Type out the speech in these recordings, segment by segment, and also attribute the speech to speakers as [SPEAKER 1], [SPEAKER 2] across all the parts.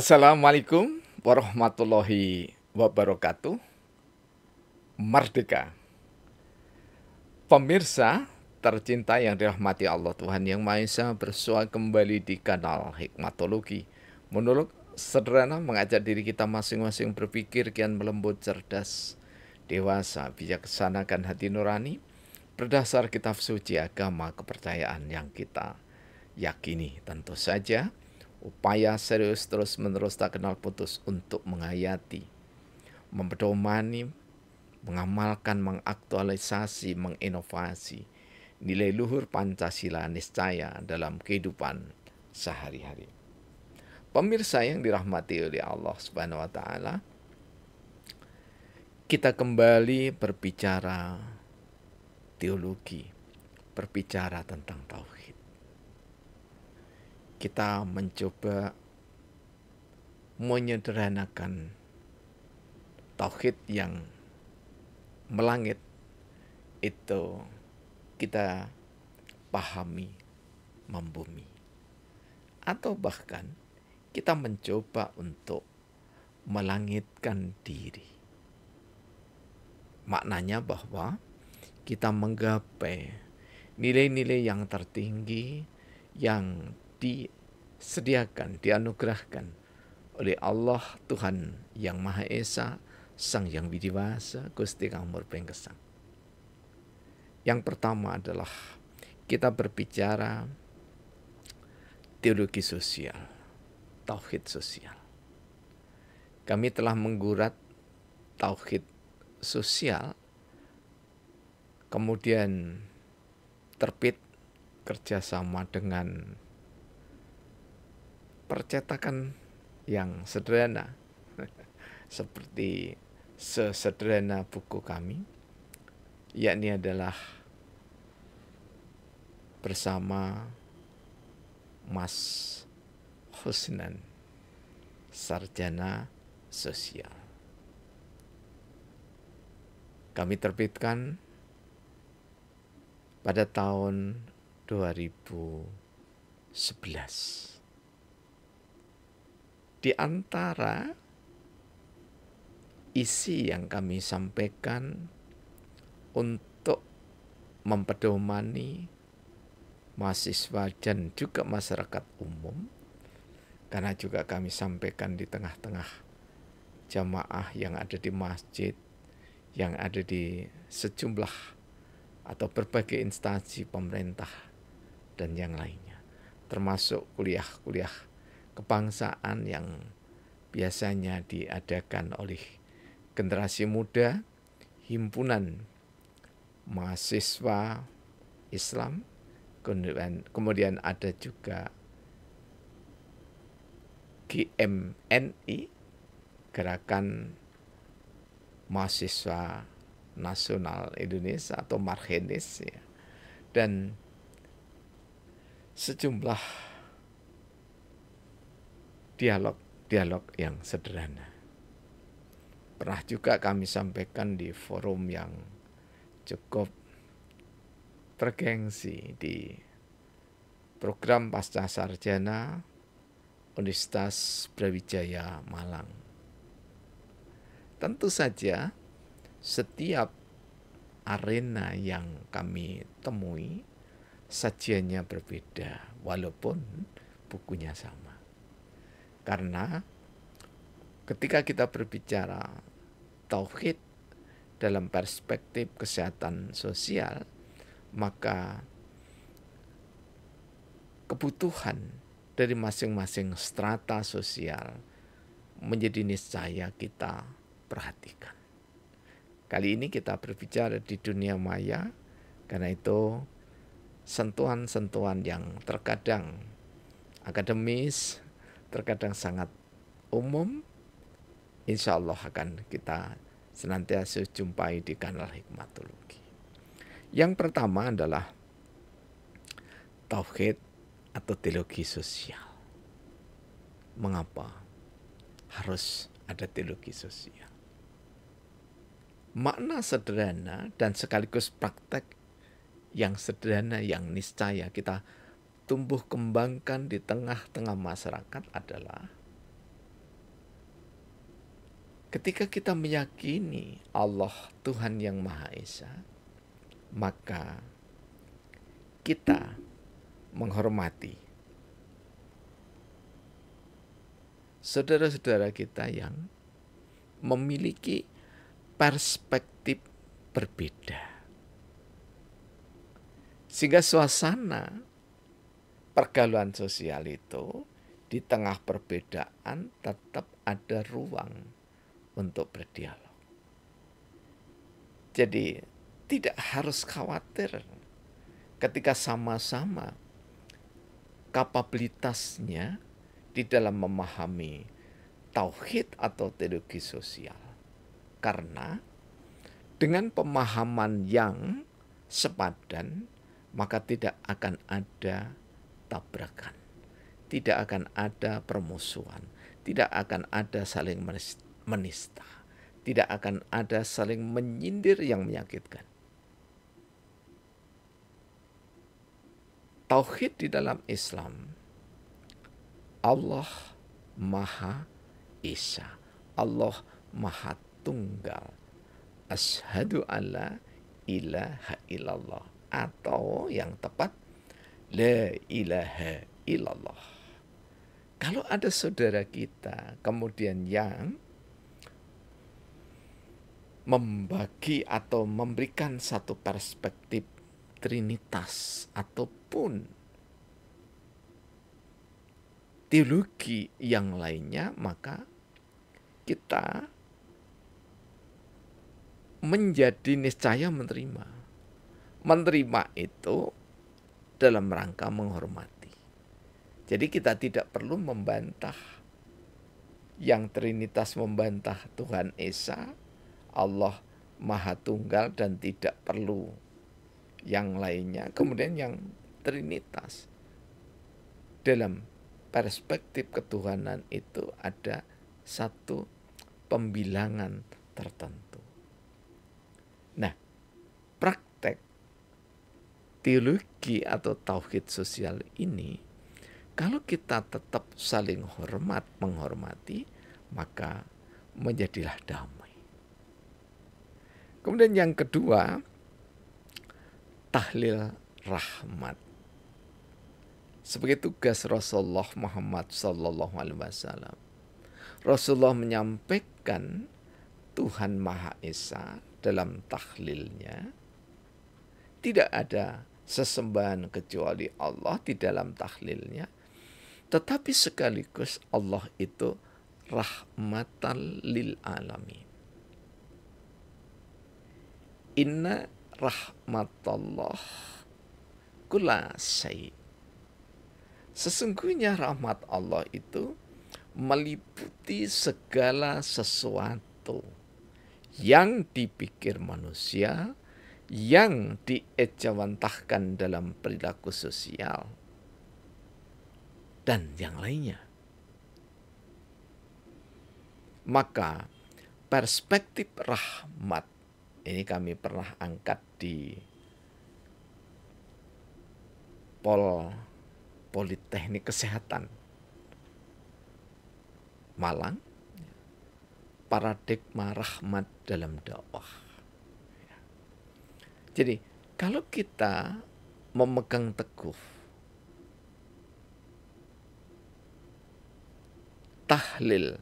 [SPEAKER 1] Assalamualaikum warahmatullahi wabarakatuh. Merdeka. Pemirsa tercinta yang dirahmati Allah Tuhan Yang Maha Esa, bersua kembali di kanal Hikmatologi. Monolog sederhana mengajak diri kita masing-masing berpikir kian melembut, cerdas, dewasa, bijaksanakan hati nurani berdasar kitab suci agama kepercayaan yang kita yakini. Tentu saja upaya serius terus-menerus tak kenal putus untuk menghayati, mempedomani, mengamalkan, mengaktualisasi, menginovasi nilai luhur Pancasila niscaya dalam kehidupan sehari-hari. Pemirsa yang dirahmati oleh Allah Subhanahu wa taala, kita kembali berbicara teologi, berbicara tentang tauhid. Kita mencoba menyederhanakan tauhid yang melangit itu kita pahami membumi, atau bahkan kita mencoba untuk melangitkan diri. Maknanya bahwa kita menggapai nilai-nilai yang tertinggi yang disediakan, dianugerahkan oleh Allah Tuhan Yang Maha Esa, Sang Yang Widiwasa, Gusti Kang Murbeng-Gesang. Yang pertama adalah kita berbicara teologi sosial, tauhid sosial. Kami telah menggurat tauhid sosial, kemudian terbit kerjasama dengan percetakan yang sederhana, seperti sesederhana buku kami, yakni adalah bersama Mas Husnan, sarjana sosial. Kami terbitkan pada tahun 2011. Di antara isi yang kami sampaikan untuk mempedomani mahasiswa dan juga masyarakat umum, karena juga kami sampaikan di tengah-tengah jamaah yang ada di masjid, yang ada di sejumlah atau berbagai instansi pemerintah dan yang lainnya, termasuk kuliah-kuliah kebangsaan yang biasanya diadakan oleh generasi muda, himpunan mahasiswa Islam, kemudian ada juga GMNI, Gerakan Mahasiswa Nasional Indonesia atau Marhenis, ya, dan sejumlah dialog yang sederhana. Pernah juga kami sampaikan di forum yang cukup bergengsi di program Pasca Sarjana Universitas Brawijaya Malang. Tentu saja setiap arena yang kami temui sajiannya berbeda, walaupun bukunya sama. Karena ketika kita berbicara tauhid dalam perspektif kesehatan sosial, maka kebutuhan dari masing-masing strata sosial menjadi niscaya kita perhatikan. Kali ini kita berbicara di dunia maya, karena itu sentuhan-sentuhan yang terkadang akademis, terkadang sangat umum, insya Allah akan kita senantiasa jumpai di kanal Hikmatologi. Yang pertama adalah tauhid atau teologi sosial. Mengapa harus ada teologi sosial? Makna sederhana dan sekaligus praktek yang sederhana yang niscaya kita tumbuh kembangkan di tengah-tengah masyarakat adalah Ketika kita meyakini Allah Tuhan yang Maha Esa, maka kita menghormati saudara-saudara kita yang memiliki perspektif berbeda. Sehingga suasana pergaulan sosial itu di tengah perbedaan tetap ada ruang untuk berdialog. Jadi tidak harus khawatir ketika sama-sama kapabilitasnya di dalam memahami tauhid atau teologi sosial. Karena dengan pemahaman yang sepadan, maka tidak akan ada tabrakan, tidak akan ada permusuhan, tidak akan ada saling menista, tidak akan ada saling menyindir yang menyakitkan. Tauhid di dalam Islam, Allah Maha Esa, Allah Maha Tunggal, asyhadu alla ilaha illallah, atau yang tepat la ilaha illallah. Kalau ada saudara kita kemudian yang membagi atau memberikan satu perspektif Trinitas ataupun teologi yang lainnya, maka kita menjadi niscaya menerima. Menerima itu dalam rangka menghormati. Jadi kita tidak perlu membantah. Yang Trinitas membantah Tuhan Esa, Allah Maha Tunggal, dan tidak perlu yang lainnya. Kemudian yang Trinitas, dalam perspektif ketuhanan itu ada satu pembilangan tertentu. Nah, praktek teologi atau tauhid sosial ini, kalau kita tetap saling hormat, menghormati, maka menjadilah damai. Kemudian yang kedua, tahlil rahmat. Sebagai tugas Rasulullah Muhammad SAW, Rasulullah menyampaikan Tuhan Maha Esa dalam tahlilnya. Tidak ada sesembahan kecuali Allah di dalam tahlilnya. Tetapi sekaligus Allah itu rahmatan lil alamin. Inna rahmatallah kulla syai'. Sesungguhnya rahmat Allah itu meliputi segala sesuatu yang dipikir manusia, yang diejawantahkan dalam perilaku sosial, dan yang lainnya. Maka perspektif rahmat ini kami pernah angkat di Politeknik Kesehatan Malang, paradigma rahmat dalam dakwah. Jadi kalau kita memegang teguh tahlil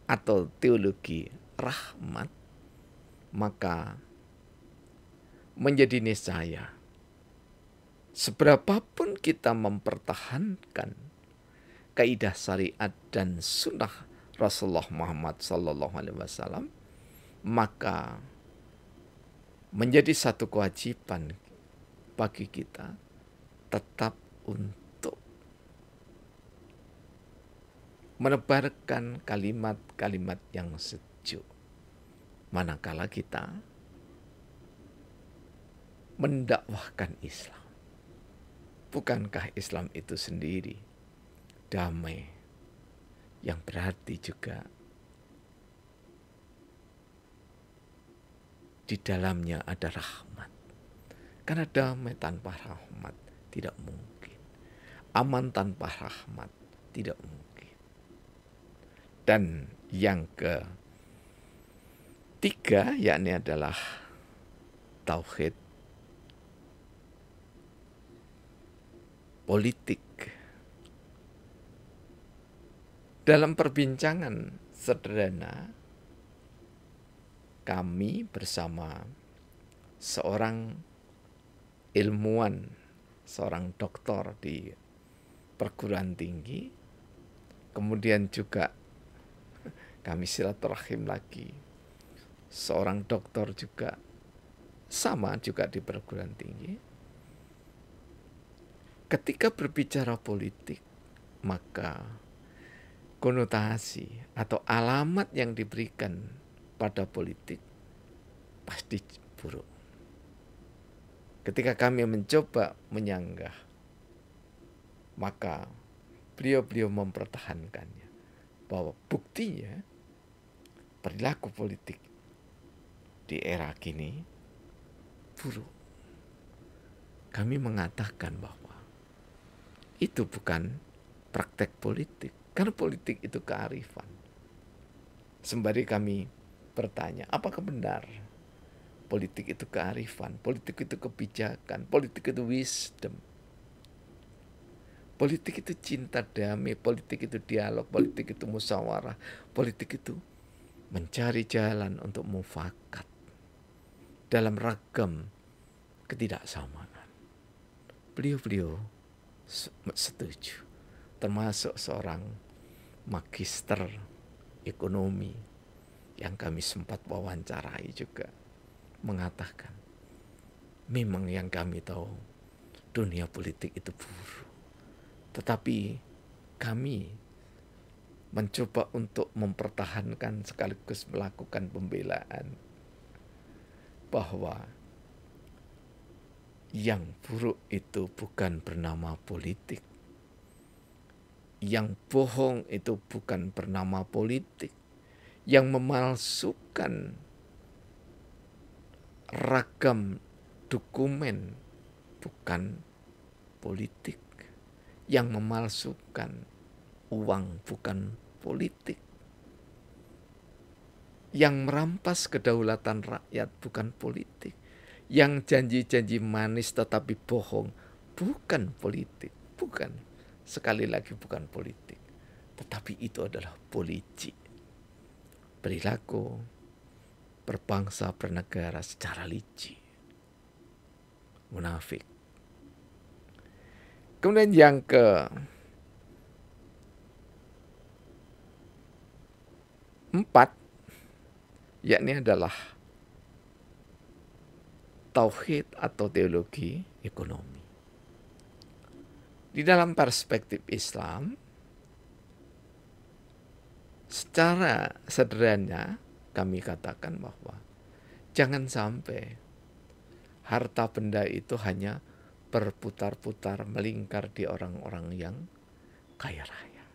[SPEAKER 1] atau teologi rahmat, maka menjadi niscaya seberapapun kita mempertahankan kaidah syariat dan sunnah Rasulullah Muhammad SAW, maka menjadi satu kewajiban bagi kita tetap untuk menebarkan kalimat-kalimat yang sejuk manakala kita mendakwahkan Islam. Bukankah Islam itu sendiri damai, yang berarti juga di dalamnya ada rahmat. Karena damai tanpa rahmat tidak mungkin. Aman tanpa rahmat tidak mungkin. Dan yang Tiga, yakni adalah tauhid politik. Dalam perbincangan sederhana, kami bersama seorang ilmuwan, seorang doktor di perguruan tinggi, kemudian juga kami silaturahim lagi, seorang doktor juga, sama juga di perguruan tinggi. Ketika berbicara politik, maka konotasi atau alamat yang diberikan pada politik pasti buruk. Ketika kami mencoba menyanggah, maka beliau mempertahankannya, bahwa buktinya perilaku politik di era kini buruk. Kami mengatakan bahwa itu bukan praktek politik, karena politik itu kearifan. Sembari kami bertanya, apakah benar politik itu kearifan, politik itu kebijakan, politik itu wisdom, politik itu cinta damai, politik itu dialog, politik itu musyawarah, politik itu mencari jalan untuk mufakat dalam ragam ketidaksamaan. Beliau setuju, termasuk seorang magister ekonomi yang kami sempat wawancarai juga mengatakan, memang yang kami tahu dunia politik itu buruk, tetapi kami mencoba untuk mempertahankan sekaligus melakukan pembelaan bahwa yang buruk itu bukan bernama politik, yang bohong itu bukan bernama politik, yang memalsukan ragam dokumen bukan politik, yang memalsukan uang bukan politik, yang merampas kedaulatan rakyat bukan politik, yang janji-janji manis tetapi bohong bukan politik, bukan, sekali lagi bukan politik, tetapi itu adalah politik, perilaku berbangsa bernegara secara licik, munafik. Kemudian yang keempat, yakni adalah tauhid atau teologi ekonomi. Di dalam perspektif Islam, secara sederhana kami katakan bahwa jangan sampai harta benda itu hanya berputar-putar melingkar di orang-orang yang kaya raya.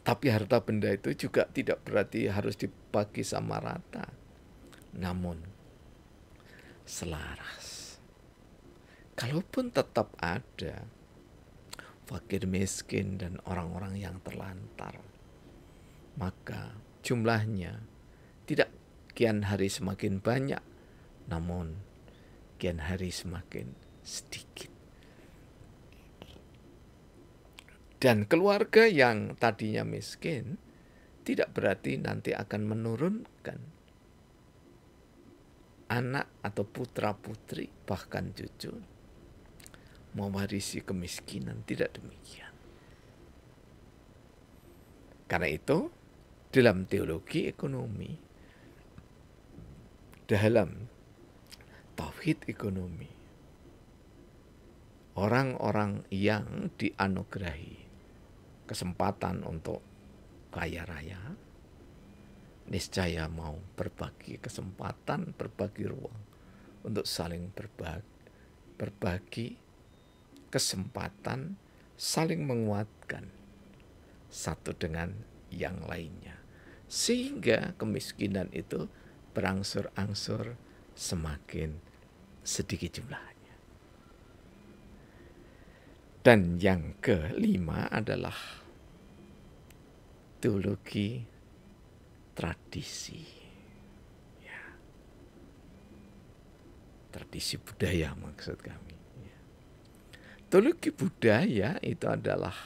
[SPEAKER 1] Tapi harta benda itu juga tidak berarti harus dibagi sama rata, namun selaras. Kalaupun tetap ada fakir miskin dan orang-orang yang terlantar, maka jumlahnya tidak kian hari semakin banyak, namun kian hari semakin sedikit. Dan keluarga yang tadinya miskin tidak berarti nanti akan menurunkan anak atau putra-putri, bahkan cucu, mewarisi kemiskinan. Tidak demikian. Karena itu, dalam teologi ekonomi, dalam tauhid ekonomi, orang-orang yang dianugerahi kesempatan untuk kaya raya, niscaya mau berbagi kesempatan, berbagi ruang untuk saling berbagi kesempatan, saling menguatkan satu dengan yang lainnya, sehingga kemiskinan itu berangsur-angsur semakin sedikit jumlahnya. Dan yang kelima adalah teologi tradisi. Ya, tradisi budaya maksud kami. Ya. Teologi budaya itu adalah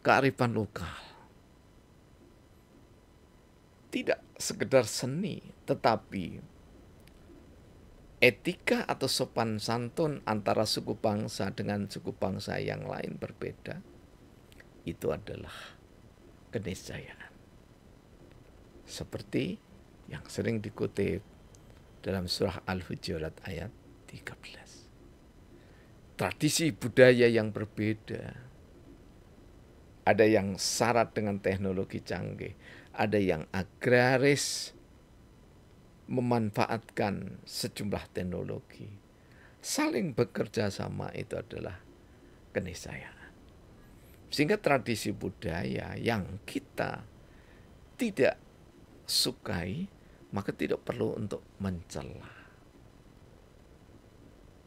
[SPEAKER 1] kearifan lokal. Tidak sekedar seni, tetapi etika atau sopan santun antara suku bangsa dengan suku bangsa yang lain berbeda. Itu adalah keniscayaan. Seperti yang sering dikutip dalam surah Al-Hujurat ayat 13. Tradisi budaya yang berbeda. Ada yang syarat dengan teknologi canggih, ada yang agraris memanfaatkan sejumlah teknologi. Saling bekerja sama itu adalah keniscayaan. Sehingga tradisi budaya yang kita tidak sukai, maka tidak perlu untuk mencela.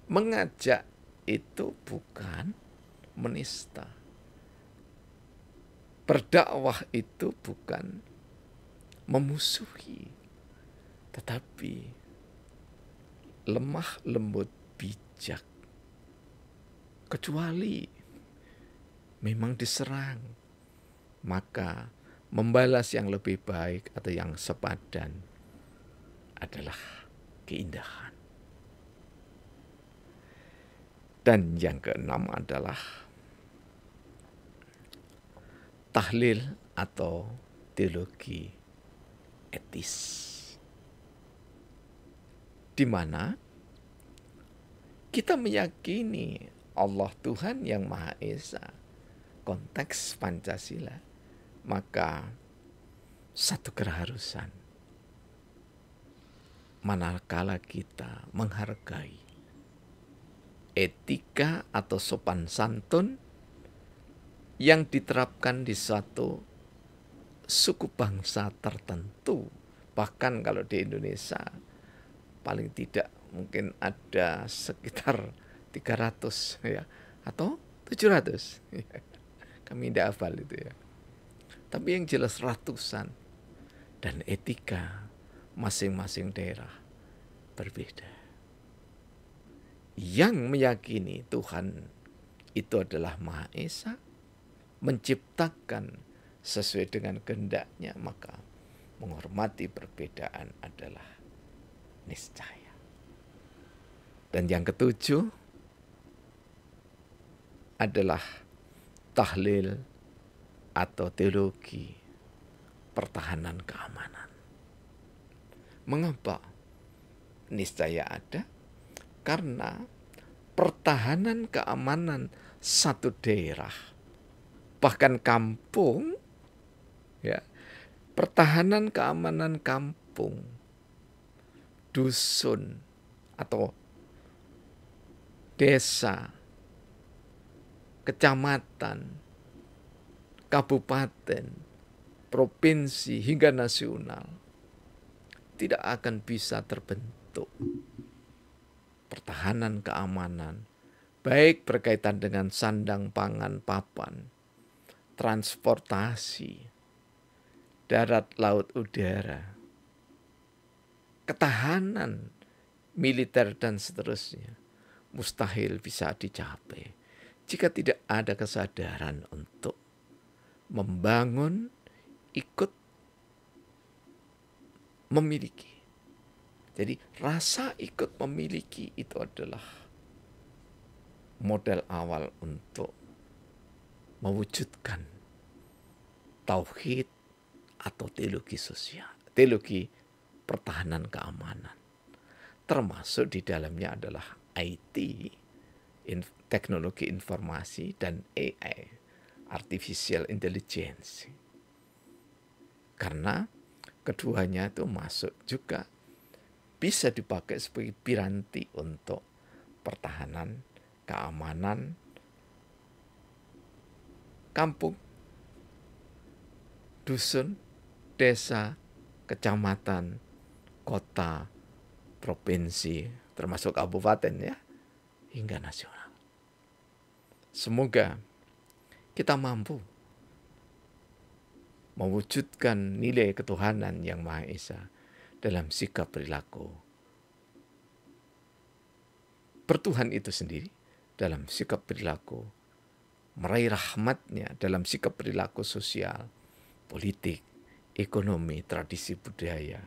[SPEAKER 1] Mengajak itu bukan menista. Berdakwah itu bukan memusuhi, tetapi lemah lembut bijak. Kecuali memang diserang, maka membalas yang lebih baik atau yang sepadan adalah keindahan. Dan yang keenam adalah tahlil atau teologi etis, di mana kita meyakini Allah Tuhan yang Maha Esa, konteks Pancasila, maka satu keharusan manakala kita menghargai etika atau sopan santun yang diterapkan di suatu suku bangsa tertentu. Bahkan kalau di Indonesia paling tidak mungkin ada sekitar 300 ya, atau 700. Kami tidak hafal itu ya. Tapi yang jelas ratusan. Dan etika masing-masing daerah berbeda. Yang meyakini Tuhan itu adalah Maha Esa, menciptakan sesuai dengan kehendaknya, maka menghormati perbedaan adalah niscaya. Dan yang ketujuh adalah tahlil atau teologi pertahanan keamanan. Mengapa niscaya ada? Karena pertahanan keamanan satu daerah, bahkan kampung, ya, pertahanan keamanan kampung, dusun atau desa, kecamatan, kabupaten, provinsi hingga nasional tidak akan bisa terbentuk pertahanan keamanan, baik berkaitan dengan sandang, pangan, papan, transportasi, darat, laut, udara, ketahanan militer dan seterusnya, mustahil bisa dicapai jika tidak ada kesadaran untuk membangun, ikut memiliki. Jadi rasa ikut memiliki itu adalah modal awal untuk mewujudkan tauhid atau teologi sosial, teologi pertahanan keamanan. Termasuk di dalamnya adalah IT, teknologi informasi, dan AI, artificial intelligence. Karena keduanya itu masuk juga bisa dipakai sebagai piranti untuk pertahanan keamanan kampung, dusun, desa, kecamatan, kota, provinsi, termasuk kabupaten ya, hingga nasional. Semoga kita mampu mewujudkan nilai ketuhanan yang Maha Esa dalam sikap perilaku bertuhan itu sendiri, dalam sikap perilaku, meraih rahmatnya dalam sikap perilaku sosial, politik, ekonomi, tradisi budaya,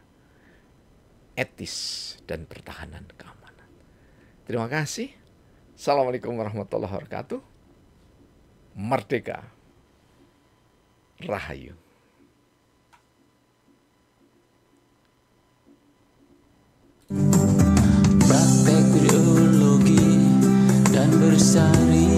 [SPEAKER 1] etis, dan pertahanan keamanan. Terima kasih. Assalamualaikum warahmatullahi wabarakatuh. Merdeka. Rahayu.
[SPEAKER 2] Praktek biologi dan bersari